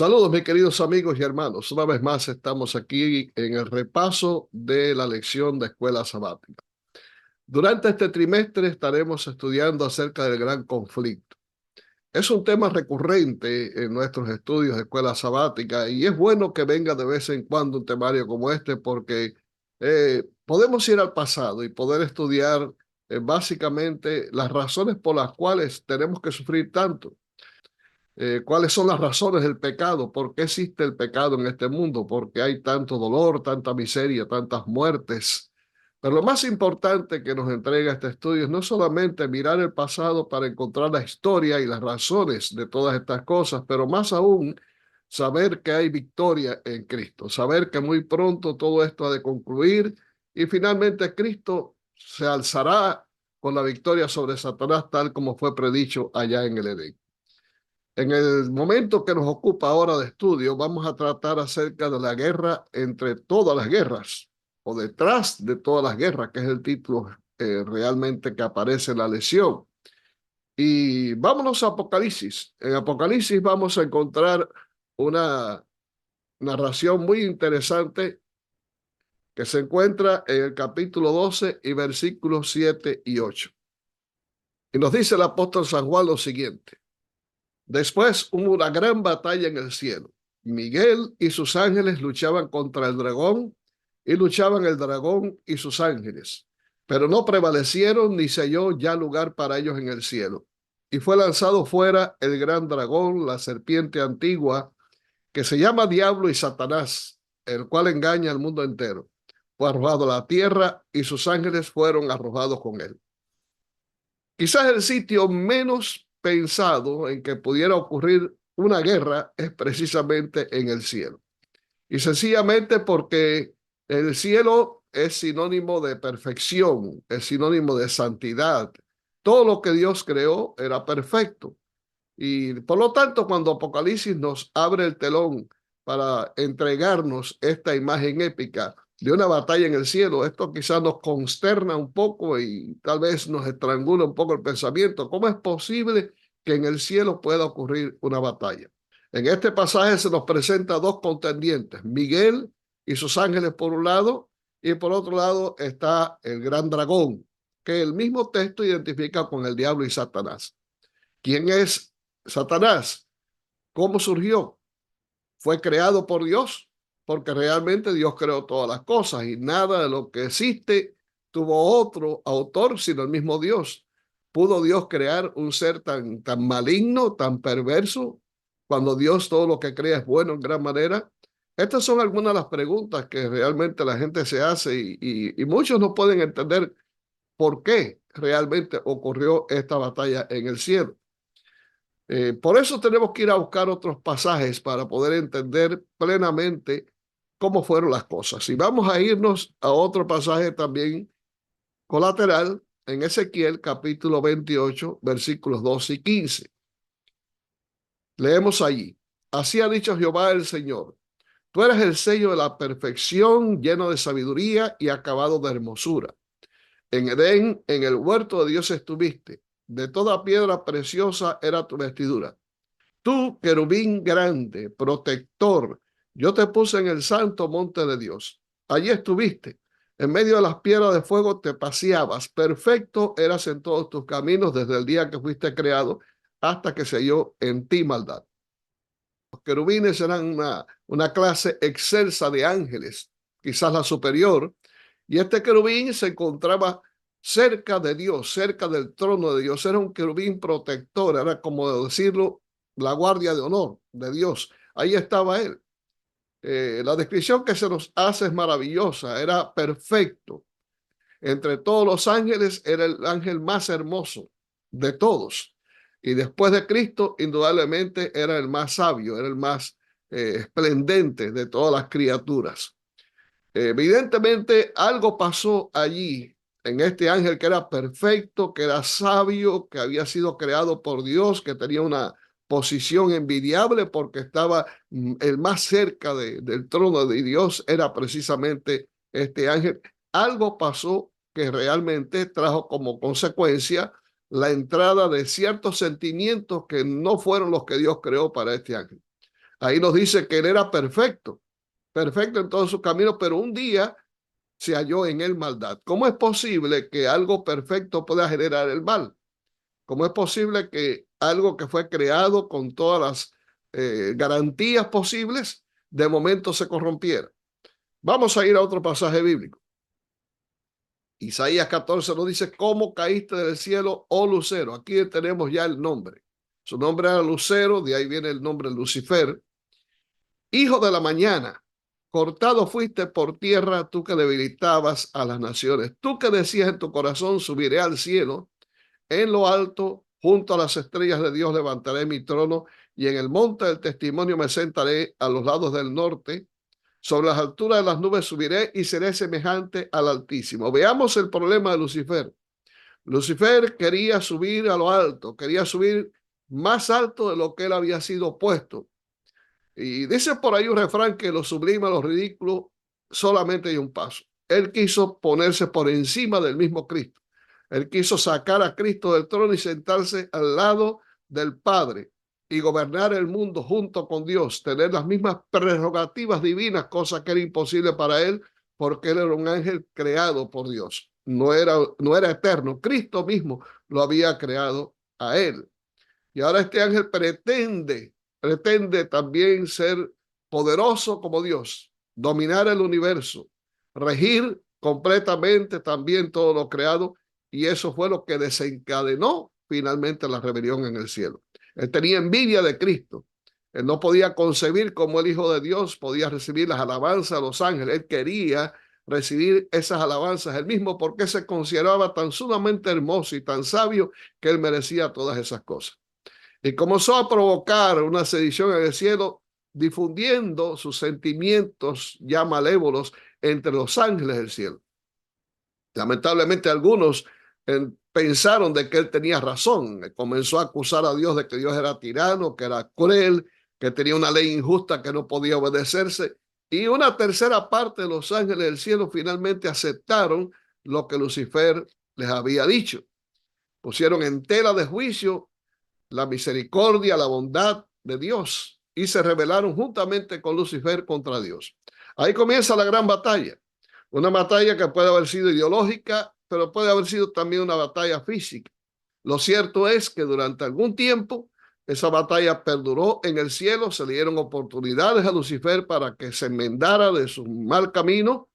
Saludos, mis queridos amigos y hermanos. Una vez más estamos aquí en el repaso de la lección de Escuela Sabática. Durante este trimestre estaremos estudiando acerca del gran conflicto. Es un tema recurrente en nuestros estudios de Escuela Sabática y es bueno que venga de vez en cuando un temario como este porque podemos ir al pasado y poder estudiar básicamente las razones por las cuales tenemos que sufrir tanto. ¿Cuáles son las razones del pecado? ¿Por qué existe el pecado en este mundo? ¿Por qué hay tanto dolor, tanta miseria, tantas muertes? Pero lo más importante que nos entrega este estudio es no solamente mirar el pasado para encontrar la historia y las razones de todas estas cosas, pero más aún saber que hay victoria en Cristo, saber que muy pronto todo esto ha de concluir y finalmente Cristo se alzará con la victoria sobre Satanás tal como fue predicho allá en el Edén. En el momento que nos ocupa ahora de estudio, vamos a tratar acerca de la guerra entre todas las guerras, o detrás de todas las guerras, que es el título realmente que aparece en la lección. Y vámonos a Apocalipsis. En Apocalipsis vamos a encontrar una narración muy interesante que se encuentra en el capítulo 12 y versículos 7 y 8. Y nos dice el apóstol San Juan lo siguiente. Después hubo una gran batalla en el cielo. Miguel y sus ángeles luchaban contra el dragón y luchaban el dragón y sus ángeles, pero no prevalecieron ni se halló ya lugar para ellos en el cielo. Y fue lanzado fuera el gran dragón, la serpiente antigua, que se llama Diablo y Satanás, el cual engaña al mundo entero. Fue arrojado a la tierra y sus ángeles fueron arrojados con él. Quizás el sitio menos pensado en que pudiera ocurrir una guerra es precisamente en el cielo. Y sencillamente porque el cielo es sinónimo de perfección, es sinónimo de santidad. Todo lo que Dios creó era perfecto. Y por lo tanto, cuando Apocalipsis nos abre el telón para entregarnos esta imagen épica de una batalla en el cielo, esto quizás nos consterna un poco y tal vez nos estrangula un poco el pensamiento. ¿Cómo es posible que en el cielo pueda ocurrir una batalla? En este pasaje se nos presenta dos contendientes, Miguel y sus ángeles por un lado, y por otro lado está el gran dragón, que el mismo texto identifica con el diablo y Satanás. ¿Quién es Satanás? ¿Cómo surgió? Fue creado por Dios, porque realmente Dios creó todas las cosas y nada de lo que existe tuvo otro autor sino el mismo Dios. ¿Pudo Dios crear un ser tan maligno, tan perverso, cuando Dios todo lo que crea es bueno en gran manera? Estas son algunas de las preguntas que realmente la gente se hace y muchos no pueden entender por qué realmente ocurrió esta batalla en el cielo. Por eso tenemos que ir a buscar otros pasajes para poder entender plenamente cómo fueron las cosas. Y vamos a irnos a otro pasaje también colateral en Ezequiel capítulo 28, versículos 12 y 15. Leemos allí. Así ha dicho Jehová el Señor. Tú eres el sello de la perfección, lleno de sabiduría y acabado de hermosura. En Edén, en el huerto de Dios estuviste. De toda piedra preciosa era tu vestidura. Tú, querubín grande, protector, yo te puse en el santo monte de Dios. Allí estuviste. En medio de las piedras de fuego te paseabas. Perfecto eras en todos tus caminos desde el día que fuiste creado hasta que se halló en ti maldad. Los querubines eran una clase excelsa de ángeles, quizás la superior, y este querubín se encontraba cerca de Dios, cerca del trono de Dios. Era un querubín protector, era como decirlo, la guardia de honor de Dios. Ahí estaba él. La descripción que se nos hace es maravillosa, era perfecto. Entre todos los ángeles era el ángel más hermoso de todos. Y después de Cristo, indudablemente era el más sabio, era el más esplendente de todas las criaturas. Evidentemente, algo pasó allí en este ángel que era perfecto, que era sabio, que había sido creado por Dios, que tenía una posición envidiable porque estaba el más cerca del trono de Dios, era precisamente este ángel. Algo pasó que realmente trajo como consecuencia la entrada de ciertos sentimientos que no fueron los que Dios creó para este ángel. Ahí nos dice que él era perfecto, perfecto en todos sus caminos, pero un día se halló en él maldad. ¿Cómo es posible que algo perfecto pueda generar el mal? ¿Cómo es posible que algo que fue creado con todas las garantías posibles, de momento se corrompiera? Vamos a ir a otro pasaje bíblico. Isaías 14 nos dice: ¿cómo caíste del cielo, oh lucero? Aquí tenemos ya el nombre. Su nombre era Lucero, de ahí viene el nombre Lucifer. Hijo de la mañana, cortado fuiste por tierra, tú que debilitabas a las naciones. Tú que decías en tu corazón: subiré al cielo, en lo alto, junto a las estrellas de Dios levantaré mi trono, y en el monte del testimonio me sentaré a los lados del norte. Sobre las alturas de las nubes subiré y seré semejante al Altísimo. Veamos el problema de Lucifer. Lucifer quería subir a lo alto, quería subir más alto de lo que él había sido puesto. Y dice por ahí un refrán que lo sublime, lo ridículo, solamente hay un paso. Él quiso ponerse por encima del mismo Cristo. Él quiso sacar a Cristo del trono y sentarse al lado del Padre y gobernar el mundo junto con Dios, tener las mismas prerrogativas divinas, cosa que era imposible para él porque él era un ángel creado por Dios. No era eterno. Cristo mismo lo había creado a él. Y ahora este ángel pretende también ser poderoso como Dios, dominar el universo, regir completamente también todo lo creado, y eso fue lo que desencadenó finalmente la rebelión en el cielo. Él tenía envidia de Cristo. Él no podía concebir cómo el Hijo de Dios podía recibir las alabanzas de los ángeles. Él quería recibir esas alabanzas él mismo porque se consideraba tan sumamente hermoso y tan sabio que él merecía todas esas cosas. Y comenzó a provocar una sedición en el cielo, difundiendo sus sentimientos ya malévolos entre los ángeles del cielo. Lamentablemente algunos pensaron de que él tenía razón. Comenzó a acusar a Dios de que Dios era tirano, que era cruel, que tenía una ley injusta que no podía obedecerse. Y una tercera parte de los ángeles del cielo finalmente aceptaron lo que Lucifer les había dicho. Pusieron en tela de juicio la misericordia, la bondad de Dios, y se rebelaron juntamente con Lucifer contra Dios. Ahí comienza la gran batalla, una batalla que puede haber sido ideológica, pero puede haber sido también una batalla física. Lo cierto es que durante algún tiempo esa batalla perduró en el cielo, se le dieron oportunidades a Lucifer para que se enmendara de su mal camino,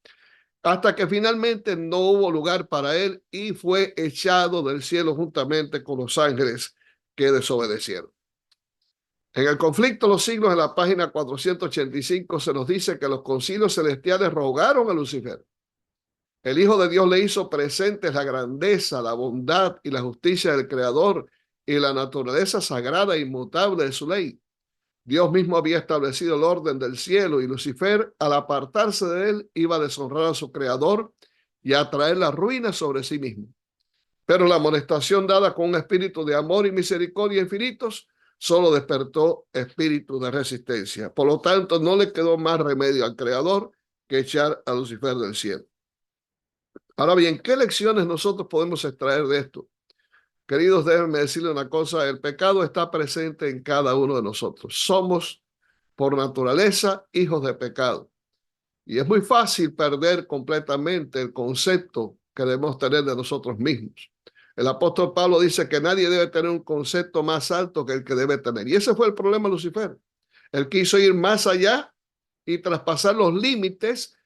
hasta que finalmente no hubo lugar para él y fue echado del cielo juntamente con los ángeles que desobedecieron. En el conflicto de los siglos, en la página 485, se nos dice que los concilios celestiales rogaron a Lucifer. El Hijo de Dios le hizo presentes la grandeza, la bondad y la justicia del Creador y la naturaleza sagrada e inmutable de su ley. Dios mismo había establecido el orden del cielo y Lucifer, al apartarse de él, iba a deshonrar a su Creador y a traer la ruina sobre sí mismo. Pero la amonestación dada con un espíritu de amor y misericordia infinitos solo despertó espíritu de resistencia. Por lo tanto, no le quedó más remedio al Creador que echar a Lucifer del cielo. Ahora bien, ¿qué lecciones nosotros podemos extraer de esto? Queridos, déjenme decirle una cosa: el pecado está presente en cada uno de nosotros. Somos por naturaleza hijos de pecado. Y es muy fácil perder completamente el concepto que debemos tener de nosotros mismos. El apóstol Pablo dice que nadie debe tener un concepto más alto que el que debe tener. Y ese fue el problema de Lucifer. Él quiso ir más allá y traspasar los límites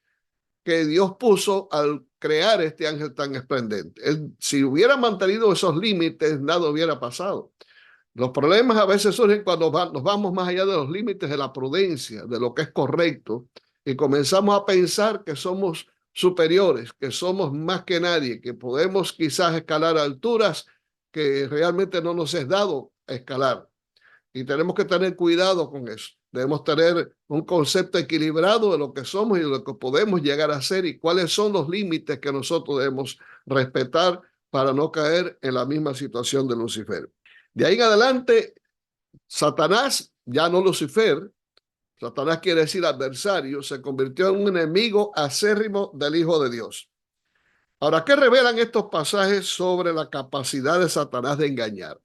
que Dios puso al crear este ángel tan esplendente. Si hubiera mantenido esos límites, nada hubiera pasado. Los problemas a veces surgen cuando nos vamos más allá de los límites de la prudencia, de lo que es correcto, y comenzamos a pensar que somos superiores, que somos más que nadie, que podemos quizás escalar alturas que realmente no nos es dado escalar. Y tenemos que tener cuidado con eso. Debemos tener un concepto equilibrado de lo que somos y de lo que podemos llegar a ser y cuáles son los límites que nosotros debemos respetar para no caer en la misma situación de Lucifer. De ahí en adelante, Satanás, ya no Lucifer, Satanás quiere decir adversario, se convirtió en un enemigo acérrimo del Hijo de Dios. Ahora, ¿qué revelan estos pasajes sobre la capacidad de Satanás de engañar?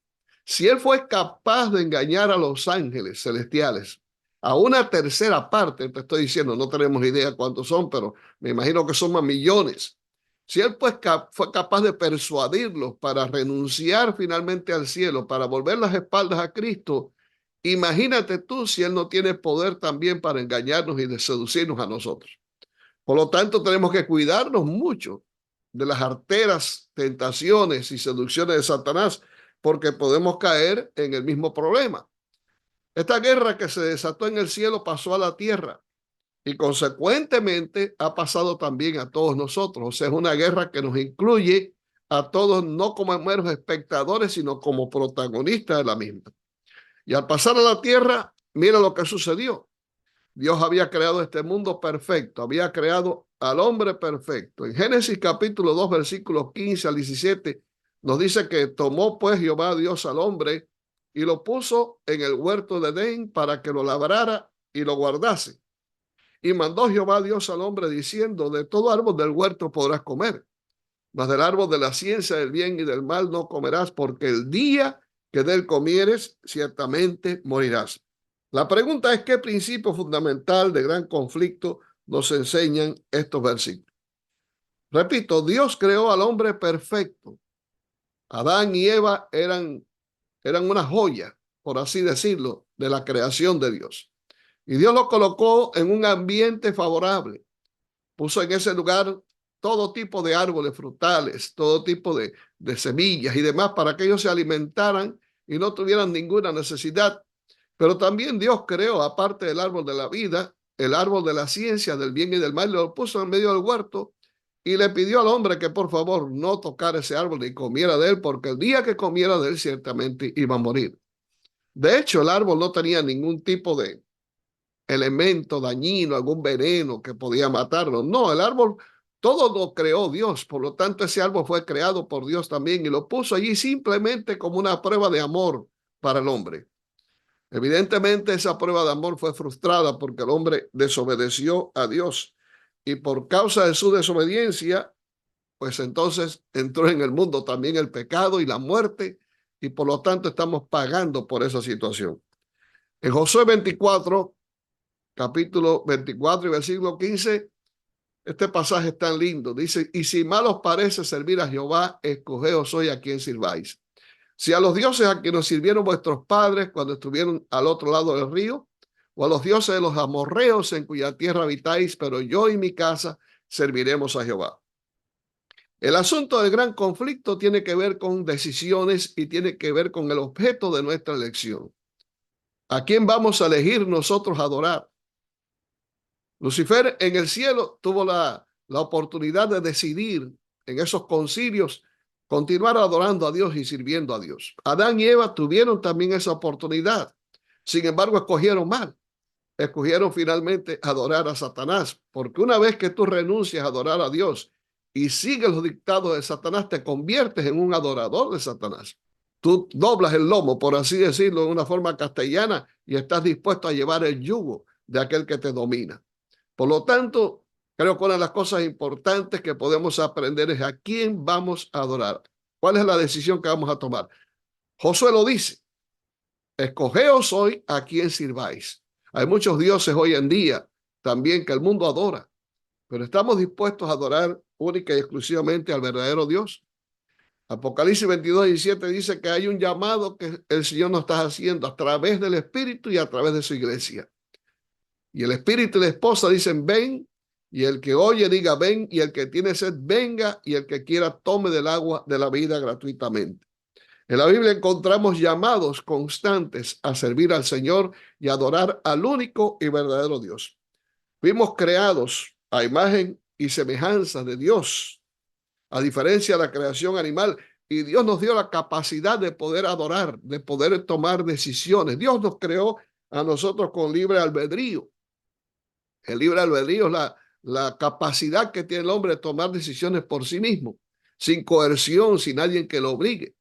Si él fue capaz de engañar a los ángeles celestiales, a una tercera parte, te estoy diciendo, no tenemos idea cuántos son, pero me imagino que son más millones. Si él pues fue capaz de persuadirlos para renunciar finalmente al cielo, para volver las espaldas a Cristo, imagínate tú si él no tiene poder también para engañarnos y de seducirnos a nosotros. Por lo tanto, tenemos que cuidarnos mucho de las arteras tentaciones y seducciones de Satanás, porque podemos caer en el mismo problema. Esta guerra que se desató en el cielo pasó a la tierra y consecuentemente ha pasado también a todos nosotros. O sea, es una guerra que nos incluye a todos, no como meros espectadores, sino como protagonistas de la misma. Y al pasar a la tierra, mira lo que sucedió. Dios había creado este mundo perfecto, había creado al hombre perfecto. En Génesis capítulo 2, versículos 15 al 17, nos dice que tomó pues Jehová Dios al hombre y lo puso en el huerto de Edén para que lo labrara y lo guardase. Y mandó Jehová Dios al hombre diciendo, de todo árbol del huerto podrás comer, mas del árbol de la ciencia del bien y del mal no comerás, porque el día que de él comieres, ciertamente morirás. La pregunta es, ¿qué principio fundamental de gran conflicto nos enseñan estos versículos? Repito, Dios creó al hombre perfecto. Adán y Eva eran una joya, por así decirlo, de la creación de Dios. Y Dios lo colocó en un ambiente favorable. Puso en ese lugar todo tipo de árboles frutales, todo tipo de semillas y demás para que ellos se alimentaran y no tuvieran ninguna necesidad. Pero también Dios creó, aparte del árbol de la vida, el árbol de la ciencia, del bien y del mal, lo puso en medio del huerto y le pidió al hombre que por favor no tocara ese árbol ni comiera de él, porque el día que comiera de él ciertamente iba a morir. De hecho, el árbol no tenía ningún tipo de elemento dañino, algún veneno que podía matarlo. No, el árbol, todo lo creó Dios, por lo tanto ese árbol fue creado por Dios también y lo puso allí simplemente como una prueba de amor para el hombre. Evidentemente esa prueba de amor fue frustrada porque el hombre desobedeció a Dios y por causa de su desobediencia, pues entonces entró en el mundo también el pecado y la muerte y por lo tanto estamos pagando por esa situación. En Josué 24, capítulo 24 y versículo 15, este pasaje es tan lindo. Dice, y si mal os parece servir a Jehová, escogeos hoy a quien sirváis. Si a los dioses a quienes sirvieron vuestros padres cuando estuvieron al otro lado del río, o a los dioses de los amorreos en cuya tierra habitáis, pero yo y mi casa serviremos a Jehová. El asunto del gran conflicto tiene que ver con decisiones y tiene que ver con el objeto de nuestra elección. ¿A quién vamos a elegir nosotros adorar? Lucifer en el cielo tuvo la oportunidad de decidir en esos concilios continuar adorando a Dios y sirviendo a Dios. Adán y Eva tuvieron también esa oportunidad. Sin embargo, escogieron mal. Escogieron finalmente adorar a Satanás, porque una vez que tú renuncias a adorar a Dios y sigues los dictados de Satanás, te conviertes en un adorador de Satanás. Tú doblas el lomo, por así decirlo, de una forma castellana, y estás dispuesto a llevar el yugo de aquel que te domina. Por lo tanto, creo que una de las cosas importantes que podemos aprender es a quién vamos a adorar. ¿Cuál es la decisión que vamos a tomar? Josué lo dice, escogeos hoy a quién sirváis. Hay muchos dioses hoy en día también que el mundo adora, pero estamos dispuestos a adorar única y exclusivamente al verdadero Dios. Apocalipsis 22:17 dice que hay un llamado que el Señor nos está haciendo a través del Espíritu y a través de su iglesia. Y el Espíritu y la esposa dicen, ven, y el que oye diga, ven, y el que tiene sed, venga, y el que quiera tome del agua de la vida gratuitamente. En la Biblia encontramos llamados constantes a servir al Señor y adorar al único y verdadero Dios. Fuimos creados a imagen y semejanza de Dios, a diferencia de la creación animal, y Dios nos dio la capacidad de poder adorar, de poder tomar decisiones. Dios nos creó a nosotros con libre albedrío. El libre albedrío es la capacidad que tiene el hombre de tomar decisiones por sí mismo, sin coerción, sin alguien que lo obligue.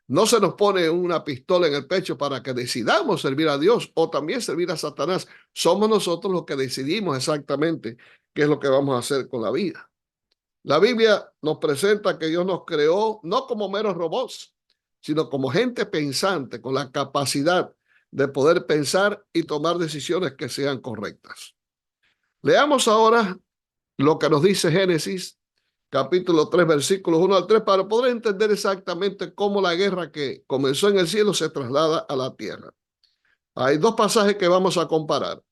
No se nos pone una pistola en el pecho para que decidamos servir a Dios o también servir a Satanás. Somos nosotros los que decidimos exactamente qué es lo que vamos a hacer con la vida. La Biblia nos presenta que Dios nos creó no como meros robots, sino como gente pensante, con la capacidad de poder pensar y tomar decisiones que sean correctas. Leamos ahora lo que nos dice Génesis, capítulo 3, versículos 1 al 3, para poder entender exactamente cómo la guerra que comenzó en el cielo se traslada a la tierra. Hay dos pasajes que vamos a comparar.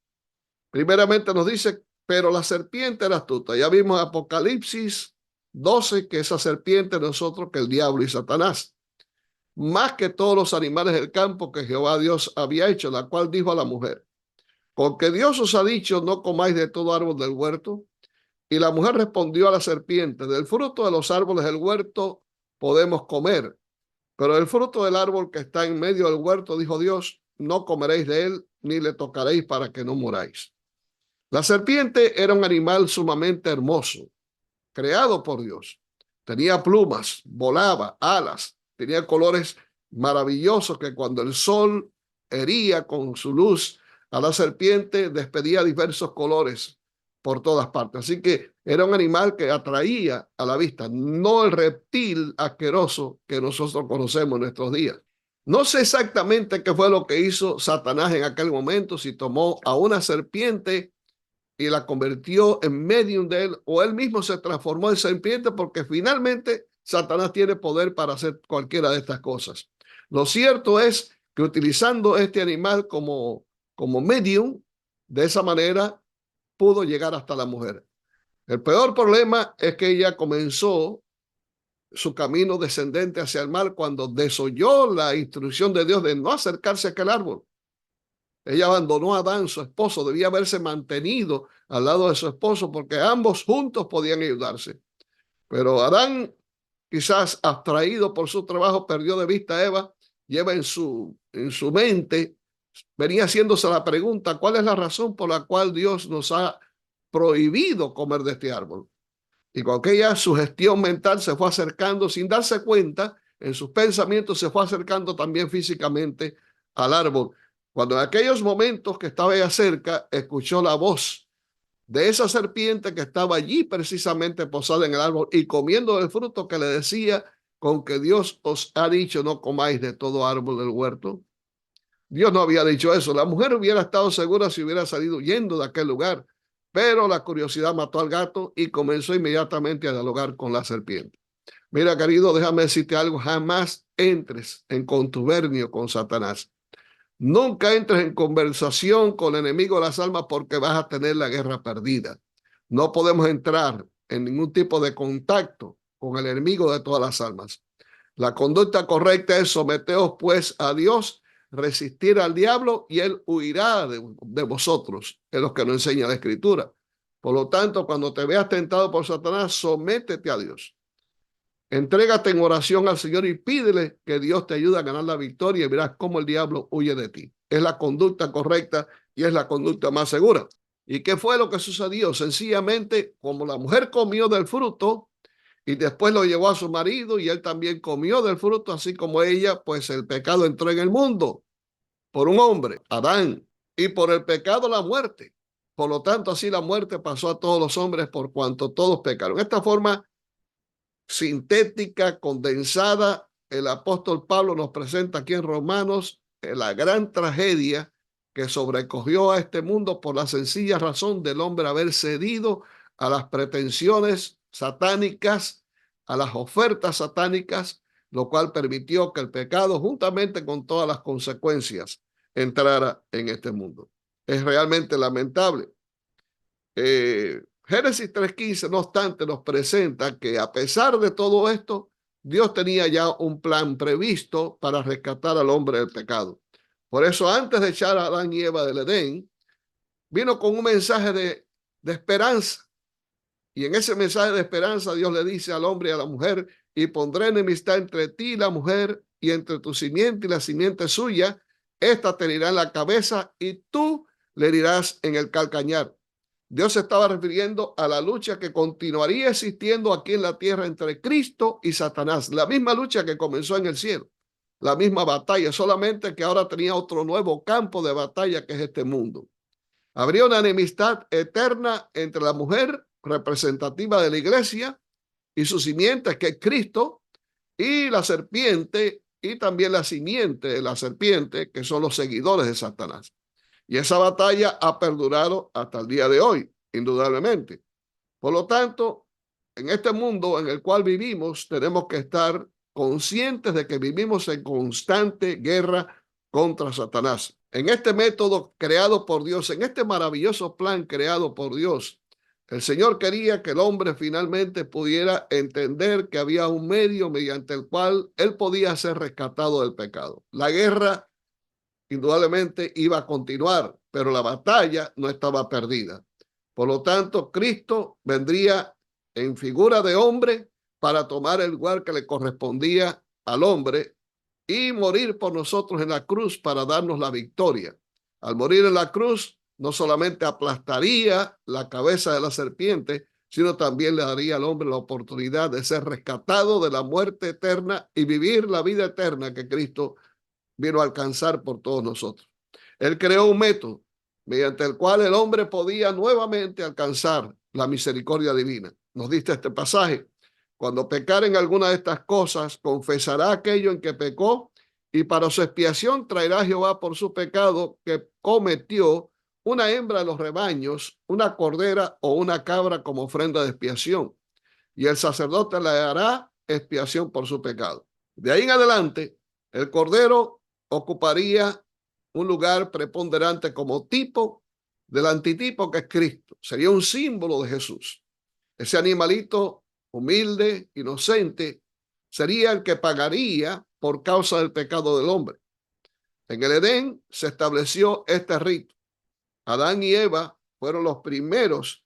Primeramente nos dice, pero la serpiente era astuta. Ya vimos Apocalipsis 12, que esa serpiente no es otro que el diablo y Satanás, más que todos los animales del campo que Jehová Dios había hecho, la cual dijo a la mujer, con que Dios os ha dicho, no comáis de todo árbol del huerto. Y la mujer respondió a la serpiente, del fruto de los árboles del huerto podemos comer, pero el fruto del árbol que está en medio del huerto, dijo Dios, no comeréis de él, ni le tocaréis para que no muráis. La serpiente era un animal sumamente hermoso, creado por Dios. Tenía plumas, volaba, alas, tenía colores maravillosos que cuando el sol hería con su luz a la serpiente, despedía diversos colores por todas partes. Así que era un animal que atraía a la vista, no el reptil asqueroso que nosotros conocemos en nuestros días. No sé exactamente qué fue lo que hizo Satanás en aquel momento, si tomó a una serpiente y la convirtió en medium de él, o él mismo se transformó en serpiente, porque finalmente Satanás tiene poder para hacer cualquiera de estas cosas. Lo cierto es que utilizando este animal como medium, de esa manera pudo llegar hasta la mujer. El peor problema es que ella comenzó su camino descendente hacia el mal cuando desoyó la instrucción de Dios de no acercarse a aquel árbol. Ella abandonó a Adán, su esposo, debía haberse mantenido al lado de su esposo porque ambos juntos podían ayudarse. Pero Adán, quizás abstraído por su trabajo, perdió de vista a Eva. Eva en su mente venía haciéndose la pregunta, ¿cuál es la razón por la cual Dios nos ha prohibido comer de este árbol? Y con aquella sugestión mental se fue acercando sin darse cuenta, en sus pensamientos se fue acercando también físicamente al árbol. Cuando en aquellos momentos que estaba ella cerca, escuchó la voz de esa serpiente que estaba allí precisamente posada en el árbol y comiendo el fruto, que le decía, con que Dios os ha dicho no comáis de todo árbol del huerto. Dios no había dicho eso. La mujer hubiera estado segura si hubiera salido huyendo de aquel lugar, pero la curiosidad mató al gato y comenzó inmediatamente a dialogar con la serpiente. Mira, querido, déjame decirte algo, jamás entres en contubernio con Satanás. Nunca entres en conversación con el enemigo de las almas, porque vas a tener la guerra perdida. No podemos entrar en ningún tipo de contacto con el enemigo de todas las almas. La conducta correcta es someteos pues a Dios, resistir al diablo y él huirá de vosotros, es lo que nos enseña la Escritura. Por lo tanto, cuando te veas tentado por Satanás, sométete a Dios. Entrégate en oración al Señor y pídele que Dios te ayude a ganar la victoria y verás cómo el diablo huye de ti. Es la conducta correcta y es la conducta más segura. ¿Y qué fue lo que sucedió? Sencillamente, como la mujer comió del fruto y después lo llevó a su marido y él también comió del fruto, así como ella, pues el pecado entró en el mundo por un hombre, Adán, y por el pecado la muerte. Por lo tanto, así la muerte pasó a todos los hombres por cuanto todos pecaron. Esta forma sintética, condensada, el apóstol Pablo nos presenta aquí en Romanos la gran tragedia que sobrecogió a este mundo por la sencilla razón del hombre haber cedido a las pretensiones satánicas, a las ofertas satánicas, lo cual permitió que el pecado, juntamente con todas las consecuencias, entrara en este mundo. Es realmente lamentable. Génesis 3:15, no obstante, nos presenta que a pesar de todo esto, Dios tenía ya un plan previsto para rescatar al hombre del pecado. Por eso, antes de echar a Adán y Eva del Edén, vino con un mensaje de esperanza. Y en ese mensaje de esperanza, Dios le dice al hombre y a la mujer, y pondré enemistad entre ti y la mujer, y entre tu simiente y la simiente suya. Esta te herirá en la cabeza y tú le herirás en el calcañar. Dios se estaba refiriendo a la lucha que continuaría existiendo aquí en la tierra entre Cristo y Satanás. La misma lucha que comenzó en el cielo. La misma batalla, solamente que ahora tenía otro nuevo campo de batalla, que es este mundo. Habría una enemistad eterna entre la mujer representativa de la iglesia y su simiente, que es Cristo, y la serpiente, y también la simiente de la serpiente, que son los seguidores de Satanás. Y esa batalla ha perdurado hasta el día de hoy, indudablemente. Por lo tanto, en este mundo en el cual vivimos, tenemos que estar conscientes de que vivimos en constante guerra contra Satanás. En este método creado por Dios, en este maravilloso plan creado por Dios, el Señor quería que el hombre finalmente pudiera entender que había un medio mediante el cual él podía ser rescatado del pecado. La guerra indudablemente iba a continuar, pero la batalla no estaba perdida. Por lo tanto, Cristo vendría en figura de hombre para tomar el lugar que le correspondía al hombre y morir por nosotros en la cruz para darnos la victoria. Al morir en la cruz, no solamente aplastaría la cabeza de la serpiente, sino también le daría al hombre la oportunidad de ser rescatado de la muerte eterna y vivir la vida eterna que Cristo vino a alcanzar por todos nosotros. Él creó un método mediante el cual el hombre podía nuevamente alcanzar la misericordia divina. Nos dice este pasaje: cuando pecar en alguna de estas cosas, confesará aquello en que pecó, y para su expiación traerá Jehová por su pecado que cometió una hembra de los rebaños, una cordera o una cabra como ofrenda de expiación, y el sacerdote le hará expiación por su pecado. De ahí en adelante, el cordero ocuparía un lugar preponderante como tipo del antitipo que es Cristo. Sería un símbolo de Jesús. Ese animalito humilde, inocente, sería el que pagaría por causa del pecado del hombre. En el Edén se estableció este rito. Adán y Eva fueron los primeros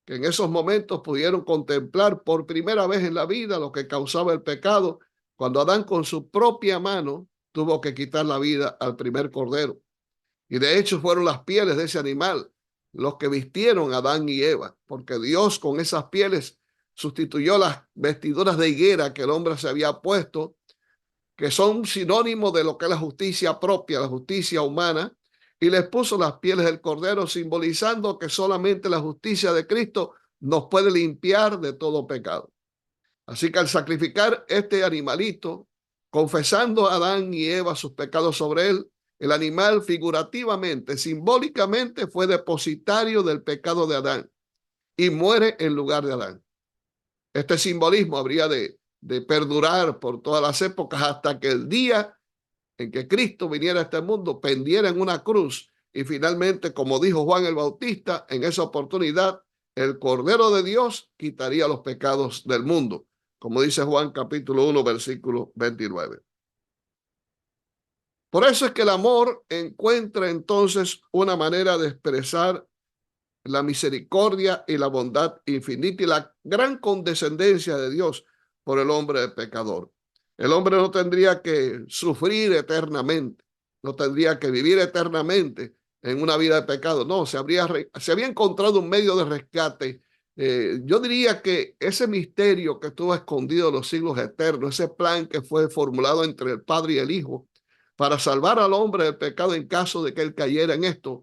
que en esos momentos pudieron contemplar por primera vez en la vida lo que causaba el pecado, cuando Adán con su propia mano tuvo que quitar la vida al primer cordero. Y de hecho fueron las pieles de ese animal los que vistieron a Adán y Eva, porque Dios con esas pieles sustituyó las vestiduras de higuera que el hombre se había puesto, que son sinónimos de lo que es la justicia propia, la justicia humana, y les puso las pieles del cordero, simbolizando que solamente la justicia de Cristo nos puede limpiar de todo pecado. Así que al sacrificar este animalito, confesando a Adán y Eva sus pecados sobre él, el animal figurativamente, simbólicamente, fue depositario del pecado de Adán y muere en lugar de Adán. Este simbolismo habría de perdurar por todas las épocas hasta que el día en que Cristo viniera a este mundo, pendiera en una cruz y finalmente, como dijo Juan el Bautista, en esa oportunidad, el Cordero de Dios quitaría los pecados del mundo, como dice Juan capítulo 1, versículo 29. Por eso es que el amor encuentra entonces una manera de expresar la misericordia y la bondad infinita y la gran condescendencia de Dios por el hombre pecador. El hombre no tendría que sufrir eternamente, no tendría que vivir eternamente en una vida de pecado. No, se había encontrado un medio de rescate. Yo diría que ese misterio que estuvo escondido en los siglos eternos, ese plan que fue formulado entre el Padre y el Hijo para salvar al hombre del pecado en caso de que él cayera en esto,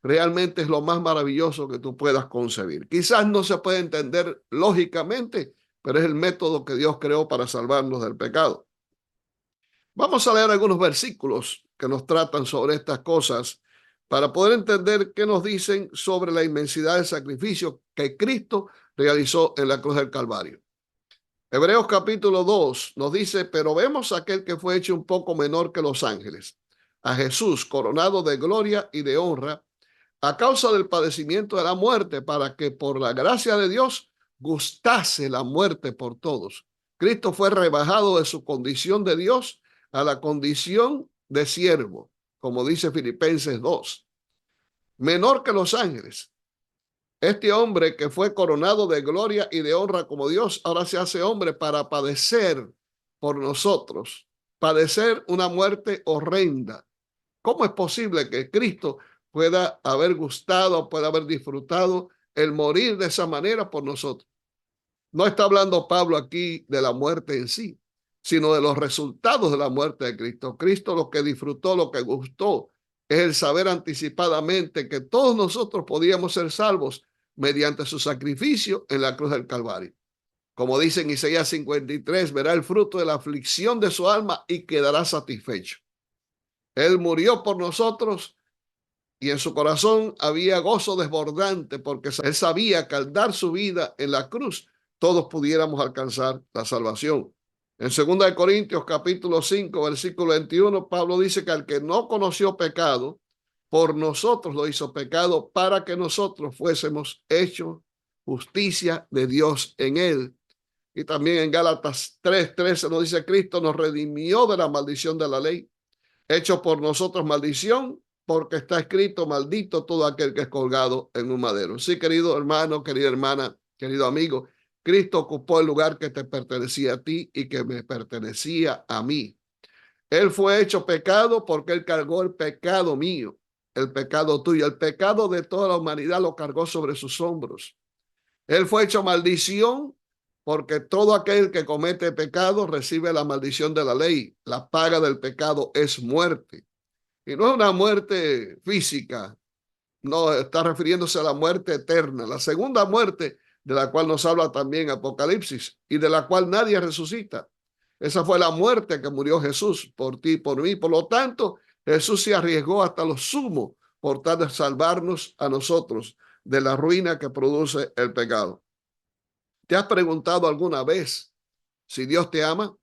realmente es lo más maravilloso que tú puedas concebir. Quizás no se puede entender lógicamente, pero es el método que Dios creó para salvarnos del pecado. Vamos a leer algunos versículos que nos tratan sobre estas cosas para poder entender qué nos dicen sobre la inmensidad del sacrificio que Cristo realizó en la cruz del Calvario. Hebreos capítulo 2 nos dice: pero vemos a aquel que fue hecho un poco menor que los ángeles, a Jesús coronado de gloria y de honra, a causa del padecimiento de la muerte, para que por la gracia de Dios gustase la muerte por todos. Cristo fue rebajado de su condición de Dios a la condición de siervo, como dice Filipenses 2. Menor que los ángeles. Este hombre que fue coronado de gloria y de honra como Dios, ahora se hace hombre para padecer por nosotros, padecer una muerte horrenda. ¿Cómo es posible que Cristo pueda haber gustado, pueda haber disfrutado el morir de esa manera por nosotros? No está hablando Pablo aquí de la muerte en sí, sino de los resultados de la muerte de Cristo. Cristo lo que disfrutó, lo que gustó, es el saber anticipadamente que todos nosotros podíamos ser salvos mediante su sacrificio en la cruz del Calvario. Como dice en Isaías 53, verá el fruto de la aflicción de su alma y quedará satisfecho. Él murió por nosotros y en su corazón había gozo desbordante porque él sabía que al dar su vida en la cruz, todos pudiéramos alcanzar la salvación. En 2 Corintios capítulo 5, versículo 21, Pablo dice que al que no conoció pecado, por nosotros lo hizo pecado para que nosotros fuésemos hechos justicia de Dios en él. Y también en Gálatas 3:13 nos dice: Cristo nos redimió de la maldición de la ley, hecho por nosotros maldición, porque está escrito: maldito todo aquel que es colgado en un madero. Sí, querido hermano, querida hermana, querido amigo, Cristo ocupó el lugar que te pertenecía a ti y que me pertenecía a mí. Él fue hecho pecado porque él cargó el pecado mío, el pecado tuyo, el pecado de toda la humanidad lo cargó sobre sus hombros. Él fue hecho maldición porque todo aquel que comete pecado recibe la maldición de la ley. La paga del pecado es muerte. Y no es una muerte física, no, está refiriéndose a la muerte eterna, la segunda muerte de la cual nos habla también Apocalipsis y de la cual nadie resucita. Esa fue la muerte que murió Jesús por ti y por mí. Por lo tanto, Jesús se arriesgó hasta lo sumo por tal de salvarnos a nosotros de la ruina que produce el pecado. ¿Te has preguntado alguna vez si Dios te ama?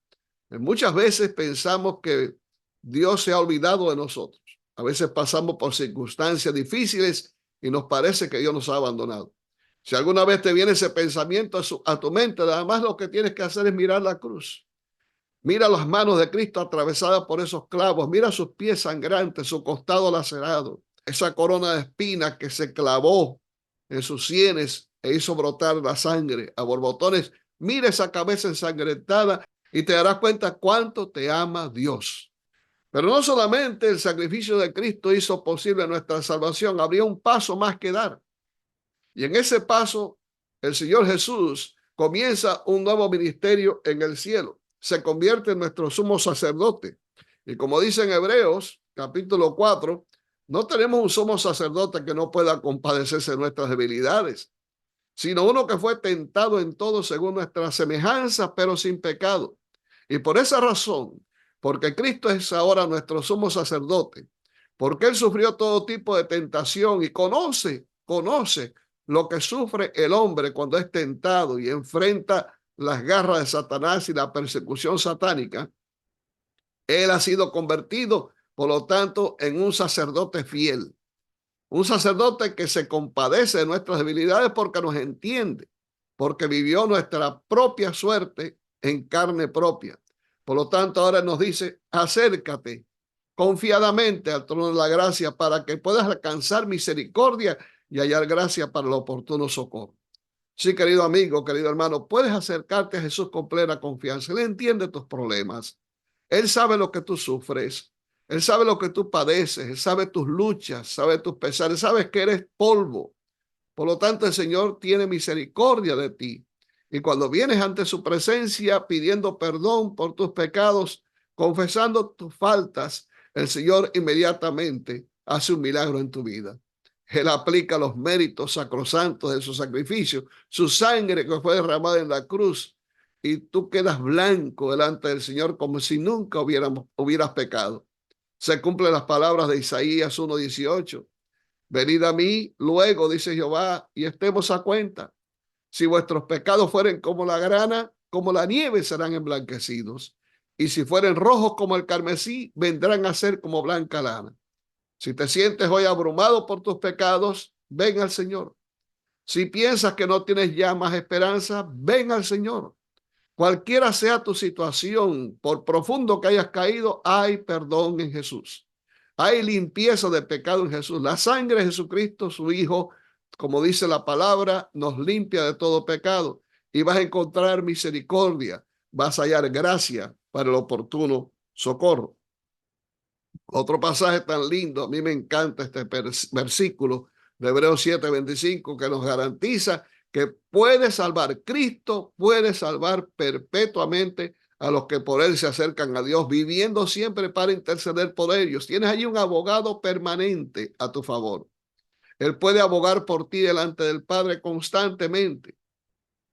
Muchas veces pensamos que Dios se ha olvidado de nosotros. A veces pasamos por circunstancias difíciles y nos parece que Dios nos ha abandonado. Si alguna vez te viene ese pensamiento a tu mente, nada más lo que tienes que hacer es mirar la cruz. Mira las manos de Cristo atravesadas por esos clavos. Mira sus pies sangrantes, su costado lacerado, esa corona de espinas que se clavó en sus sienes e hizo brotar la sangre a borbotones. Mira esa cabeza ensangrentada y te darás cuenta cuánto te ama Dios. Pero no solamente el sacrificio de Cristo hizo posible nuestra salvación, habría un paso más que dar. Y en ese paso, el Señor Jesús comienza un nuevo ministerio en el cielo. Se convierte en nuestro sumo sacerdote. Y como dice en Hebreos, capítulo 4, no tenemos un sumo sacerdote que no pueda compadecerse de nuestras debilidades, sino uno que fue tentado en todo según nuestra semejanza, pero sin pecado. Y por esa razón, porque Cristo es ahora nuestro sumo sacerdote, porque Él sufrió todo tipo de tentación y conoce lo que sufre el hombre cuando es tentado y enfrenta las garras de Satanás y la persecución satánica, Él ha sido convertido, por lo tanto, en un sacerdote fiel. Un sacerdote que se compadece de nuestras debilidades porque nos entiende, porque vivió nuestra propia suerte en carne propia. Por lo tanto, ahora nos dice: acércate confiadamente al trono de la gracia para que puedas alcanzar misericordia y hallar gracia para el oportuno socorro. Sí, querido amigo, querido hermano, puedes acercarte a Jesús con plena confianza. Él entiende tus problemas. Él sabe lo que tú sufres. Él sabe lo que tú padeces. Él sabe tus luchas, sabe tus pesares. Sabes que eres polvo. Por lo tanto, el Señor tiene misericordia de ti. Y cuando vienes ante su presencia pidiendo perdón por tus pecados, confesando tus faltas, el Señor inmediatamente hace un milagro en tu vida. Él aplica los méritos sacrosantos de su sacrificio, su sangre que fue derramada en la cruz, y tú quedas blanco delante del Señor como si nunca hubieras pecado. Se cumplen las palabras de Isaías 1:18. Venid a mí luego, dice Jehová, y estemos a cuenta. Si vuestros pecados fueren como la grana, como la nieve serán emblanquecidos. Y si fueren rojos como el carmesí, vendrán a ser como blanca lana. Si te sientes hoy abrumado por tus pecados, ven al Señor. Si piensas que no tienes ya más esperanza, ven al Señor. Cualquiera sea tu situación, por profundo que hayas caído, hay perdón en Jesús. Hay limpieza de pecado en Jesús. La sangre de Jesucristo, su Hijo, como dice la palabra, nos limpia de todo pecado. Y vas a encontrar misericordia, vas a hallar gracia para el oportuno socorro. Otro pasaje tan lindo, a mí me encanta este versículo de Hebreos 7:25, que nos garantiza que puede salvar, Cristo puede salvar perpetuamente a los que por Él se acercan a Dios, viviendo siempre para interceder por ellos. Tienes allí un abogado permanente a tu favor. Él puede abogar por ti delante del Padre constantemente.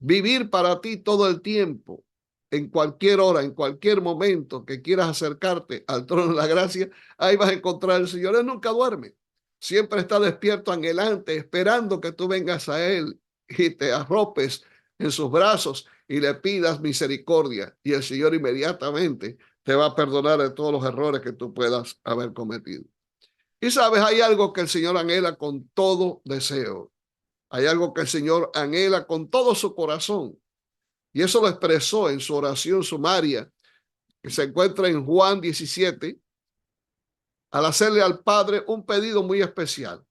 vivir para ti todo el tiempo, en cualquier hora, en cualquier momento que quieras acercarte al trono de la gracia, ahí vas a encontrar al Señor. Él nunca duerme, siempre está despierto, anhelante, esperando que tú vengas a Él y te arropes en sus brazos y le pidas misericordia, y el Señor inmediatamente te va a perdonar de todos los errores que tú puedas haber cometido. Y sabes, hay algo que el Señor anhela con todo deseo. Hay algo que el Señor anhela con todo su corazón. Y eso lo expresó en su oración sumaria, que se encuentra en Juan 17, al hacerle al Padre un pedido muy especial.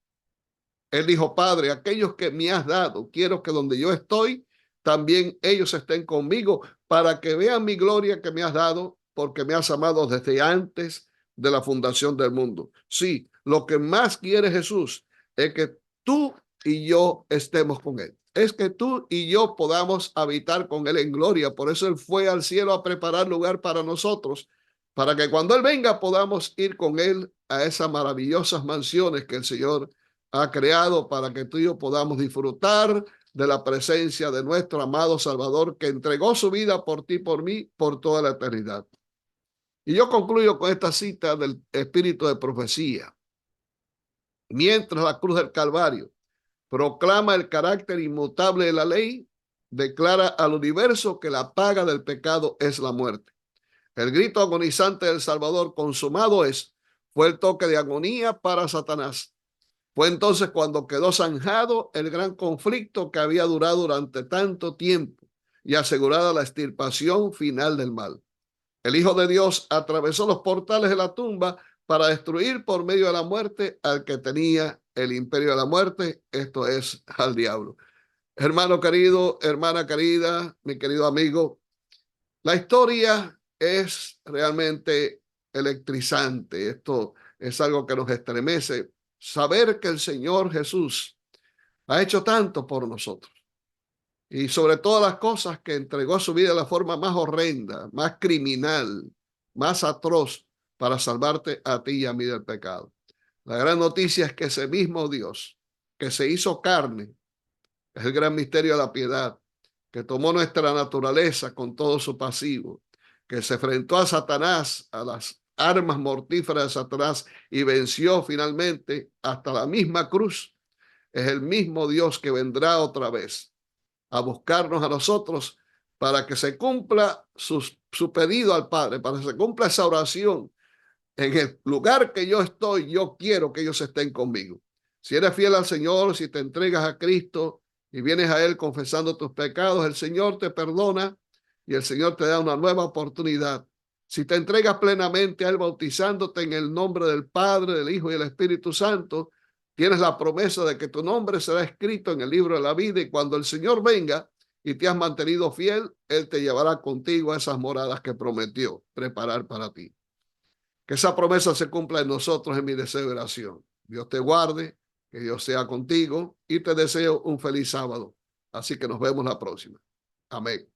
Él dijo: Padre, aquellos que me has dado, quiero que donde yo estoy, también ellos estén conmigo, para que vean mi gloria que me has dado, porque me has amado desde antes de la fundación del mundo. Sí, lo que más quiere Jesús es que tú y yo estemos con Él. Es que tú y yo podamos habitar con Él en gloria. Por eso Él fue al cielo a preparar lugar para nosotros, para que cuando Él venga podamos ir con Él a esas maravillosas mansiones que el Señor ha creado para que tú y yo podamos disfrutar de la presencia de nuestro amado Salvador, que entregó su vida por ti, por mí, por toda la eternidad. Y yo concluyo con esta cita del espíritu de profecía. Mientras la cruz del Calvario proclama el carácter inmutable de la ley, declara al universo que la paga del pecado es la muerte. El grito agonizante del Salvador, consumado es, fue el toque de agonía para Satanás. Fue entonces cuando quedó zanjado el gran conflicto que había durado durante tanto tiempo y asegurada la extirpación final del mal. El Hijo de Dios atravesó los portales de la tumba para destruir por medio de la muerte al que tenía el imperio de la muerte, esto es, al diablo. Hermano querido, hermana querida, mi querido amigo, la historia es realmente electrizante. Esto es algo que nos estremece. Saber que el Señor Jesús ha hecho tanto por nosotros, y sobre todas las cosas que entregó su vida de la forma más horrenda, más criminal, más atroz, para salvarte a ti y a mí del pecado. La gran noticia es que ese mismo Dios que se hizo carne, es el gran misterio de la piedad, que tomó nuestra naturaleza con todo su pasivo, que se enfrentó a Satanás, a las armas mortíferas de Satanás, y venció finalmente hasta la misma cruz. Es el mismo Dios que vendrá otra vez a buscarnos a nosotros para que se cumpla su pedido al Padre, para que se cumpla esa oración. En el lugar que yo estoy, yo quiero que ellos estén conmigo. Si eres fiel al Señor, si te entregas a Cristo y vienes a Él confesando tus pecados, el Señor te perdona y el Señor te da una nueva oportunidad. Si te entregas plenamente a Él, bautizándote en el nombre del Padre, del Hijo y del Espíritu Santo, tienes la promesa de que tu nombre será escrito en el libro de la vida, y cuando el Señor venga y te has mantenido fiel, Él te llevará contigo a esas moradas que prometió preparar para ti. Que esa promesa se cumpla en nosotros, en mi deseo de oración. Dios te guarde, que Dios sea contigo, y te deseo un feliz sábado. Así que nos vemos la próxima. Amén.